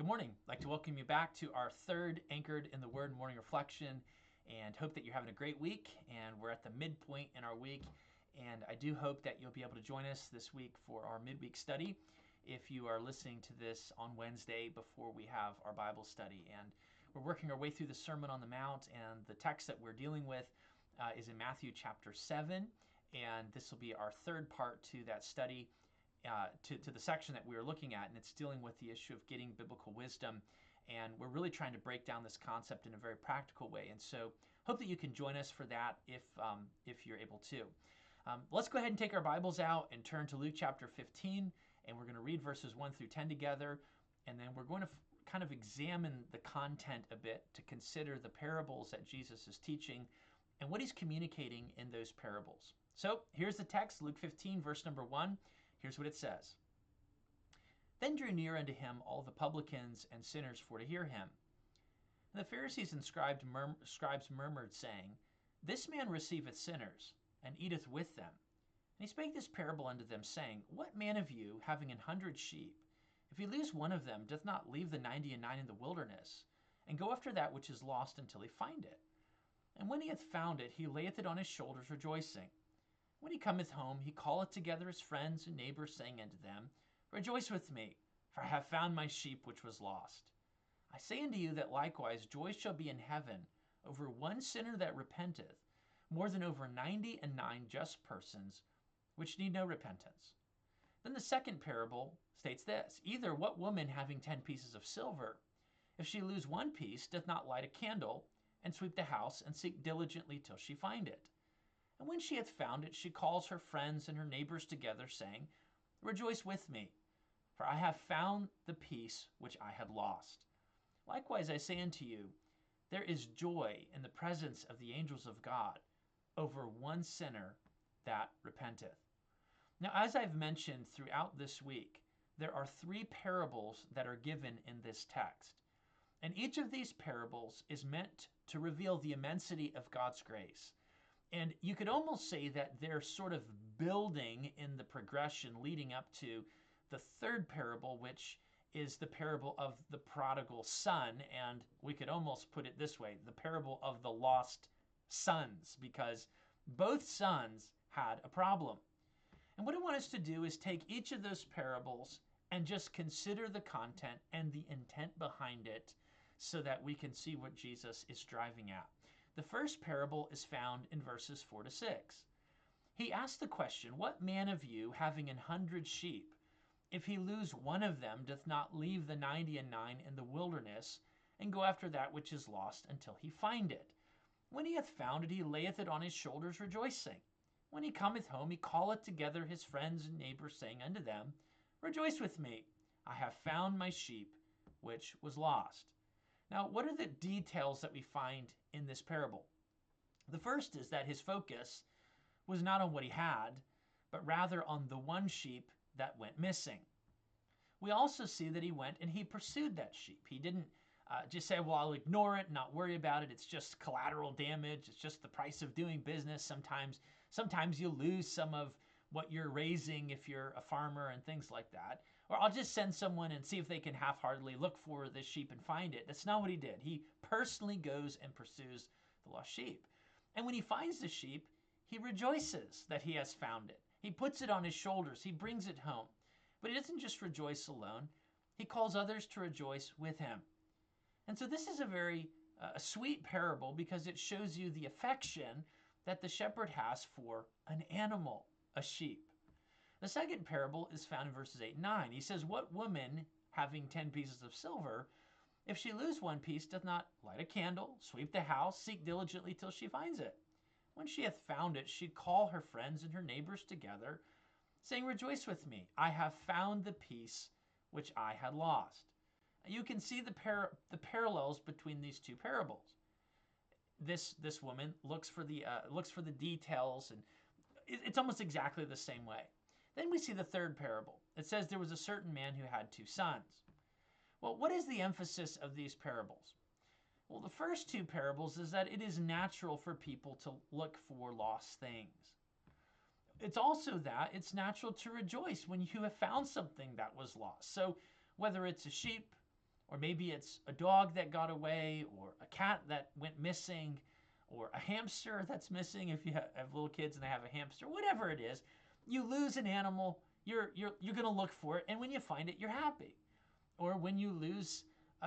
Good morning. I'd like to welcome you back to our third Anchored in the Word morning reflection and hope that you're having a great week. And we're at the midpoint in our week. And I do hope that you'll be able to join us this week for our midweek study if you are listening to this on Wednesday before we have our Bible study. And we're working our way through the Sermon on the Mount, and the text that we're dealing with is in Matthew chapter 7. And this will be our third part to that study. To the section that we were looking at, and it's dealing with the issue of getting biblical wisdom. And we're really trying to break down this concept in a very practical way. And so hope that you can join us for that if you're able to. Let's go ahead and take our Bibles out and turn to Luke chapter 15, and we're going to read verses 1 through 10 together. And then we're going to kind of examine the content a bit to consider the parables that Jesus is teaching and what he's communicating in those parables. So here's the text, Luke 15, verse number 1. Here's what it says. Then drew near unto him all the publicans and sinners for to hear him. And the Pharisees and scribes murmured, saying, This man receiveth sinners, and eateth with them. And he spake this parable unto them, saying, What man of you, having 100 sheep, if he lose one of them, doth not leave the 99 in the wilderness, and go after that which is lost until he find it? And when he hath found it, he layeth it on his shoulders, rejoicing. When he cometh home, he calleth together his friends and neighbors, saying unto them, Rejoice with me, for I have found my sheep which was lost. I say unto you that likewise joy shall be in heaven over one sinner that repenteth, more than over 99 just persons which need no repentance. Then the second parable states this, Either what woman having 10 pieces of silver, if she lose one piece, doth not light a candle, and sweep the house, and seek diligently till she find it? And when she hath found it, she calls her friends and her neighbors together, saying, Rejoice with me, for I have found the piece which I had lost. Likewise I say unto you, there is joy in the presence of the angels of God over one sinner that repenteth. Now, as I've mentioned throughout this week, there are 3 parables that are given in this text. And each of these parables is meant to reveal the immensity of God's grace. And you could almost say that they're sort of building in the progression leading up to the third parable, which is the parable of the prodigal son. And we could almost put it this way, the parable of the lost sons, because both sons had a problem. And what I want us to do is take each of those parables and just consider the content and the intent behind it so that we can see what Jesus is driving at. The first parable is found in verses 4 to 6. He asked the question, What man of you, having 100 sheep, if he lose one of them, doth not leave the 99 in the wilderness, and go after that which is lost until he find it? When he hath found it, he layeth it on his shoulders, rejoicing. When he cometh home, he calleth together his friends and neighbors, saying unto them, Rejoice with me, I have found my sheep which was lost. Now, what are the details that we find in this parable? The first is that his focus was not on what he had, but rather on the one sheep that went missing. We also see that he went and he pursued that sheep. He didn't just say, well, I'll ignore it, not worry about it. It's just collateral damage. It's just the price of doing business. Sometimes you lose some of what you're raising if you're a farmer and things like that. Or I'll just send someone and see if they can half-heartedly look for this sheep and find it. That's not what he did. He personally goes and pursues the lost sheep. And when he finds the sheep, he rejoices that he has found it. He puts it on his shoulders. He brings it home. But he doesn't just rejoice alone. He calls others to rejoice with him. And so this is a very sweet parable because it shows you the affection that the shepherd has for an animal, a sheep. The second parable is found in verses 8 and 9. He says, What woman, having 10 pieces of silver, if she lose one piece, doth not light a candle, sweep the house, seek diligently till she finds it? When she hath found it, she call her friends and her neighbors together, saying, Rejoice with me, I have found the piece which I had lost. You can see the parallels between these 2 parables. This woman looks for the details, and it's almost exactly the same way. Then we see the third parable. It says there was a certain man who had 2 sons. Well, what is the emphasis of these parables? Well, the first 2 parables is that it is natural for people to look for lost things. It's also that it's natural to rejoice when you have found something that was lost. So whether it's a sheep or maybe it's a dog that got away, or a cat that went missing, or a hamster that's missing if you have little kids and they have a hamster, whatever it is. You lose an animal, you're going to look for it, and when you find it, you're happy. Or when you lose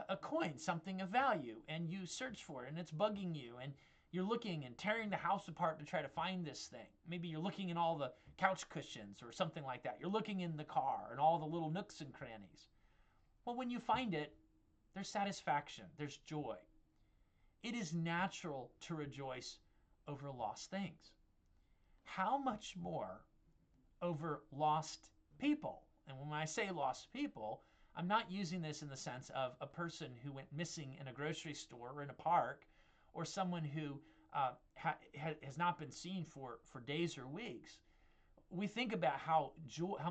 a coin, something of value, and you search for it and it's bugging you, and you're looking and tearing the house apart to try to find this thing. Maybe you're looking in all the couch cushions or something like that. You're looking in the car and all the little nooks and crannies. Well, when you find it, there's satisfaction, there's joy. It is natural to rejoice over lost things. How much more over lost people? And when I say lost people, I'm not using this in the sense of a person who went missing in a grocery store or in a park, or someone who has not been seen for days or weeks. We think about how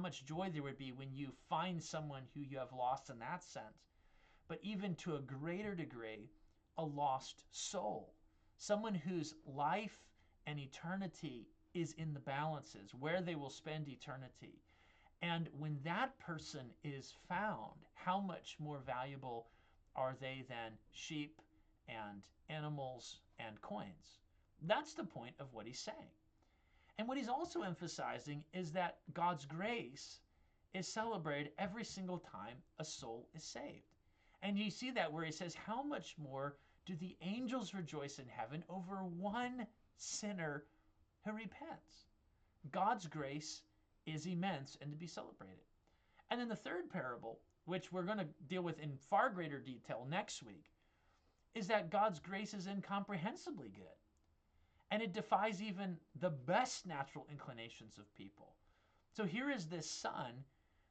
much joy there would be when you find someone who you have lost in that sense. But even to a greater degree, a lost soul, someone whose life and eternity is in the balances, where they will spend eternity. And when that person is found, how much more valuable are they than sheep and animals and coins? That's the point of what he's saying. And what he's also emphasizing is that God's grace is celebrated every single time a soul is saved. And you see that where he says, how much more do the angels rejoice in heaven over one sinner who repents? God's grace is immense and to be celebrated. And then the third parable, which we're going to deal with in far greater detail next week, is that God's grace is incomprehensibly good. And it defies even the best natural inclinations of people. So here is this son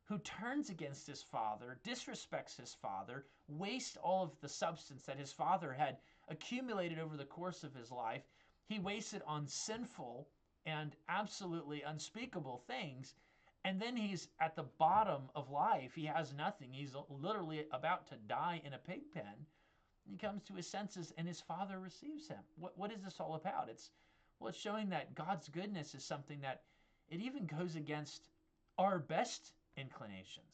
who turns against his father, disrespects his father, wastes all of the substance that his father had accumulated over the course of his life. He wastes it on sinful and absolutely unspeakable things. And then he's at the bottom of life. He has nothing. He's literally about to die in a pig pen. He comes to his senses and his father receives him. What is this all about? It's showing that God's goodness is something that it even goes against our best inclinations.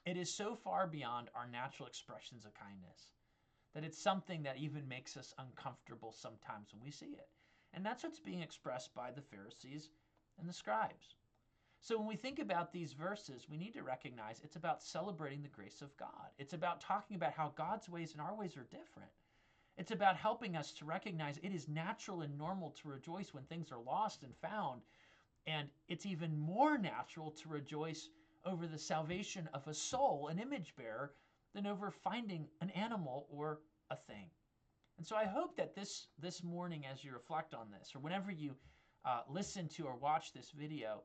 It is so far beyond our natural expressions of kindness that it's something that even makes us uncomfortable sometimes when we see it. And that's what's being expressed by the Pharisees and the scribes. So when we think about these verses, we need to recognize it's about celebrating the grace of God. It's about talking about how God's ways and our ways are different. It's about helping us to recognize it is natural and normal to rejoice when things are lost and found. And it's even more natural to rejoice over the salvation of a soul, an image bearer, than over finding an animal or a thing. And so I hope that this morning, as you reflect on this, or whenever you listen to or watch this video,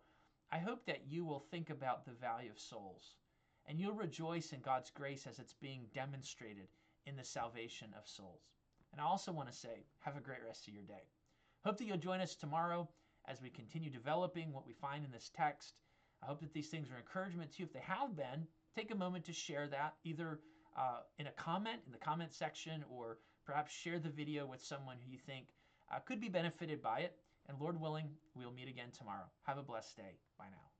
I hope that you will think about the value of souls, and you'll rejoice in God's grace as it's being demonstrated in the salvation of souls. And I also want to say, have a great rest of your day. Hope that you'll join us tomorrow as we continue developing what we find in this text. I hope that these things are encouragement to you. If they have been, take a moment to share that, either in a comment in the comment section, or perhaps share the video with someone who you think could be benefited by it. And Lord willing, we'll meet again tomorrow. Have a blessed day. Bye now.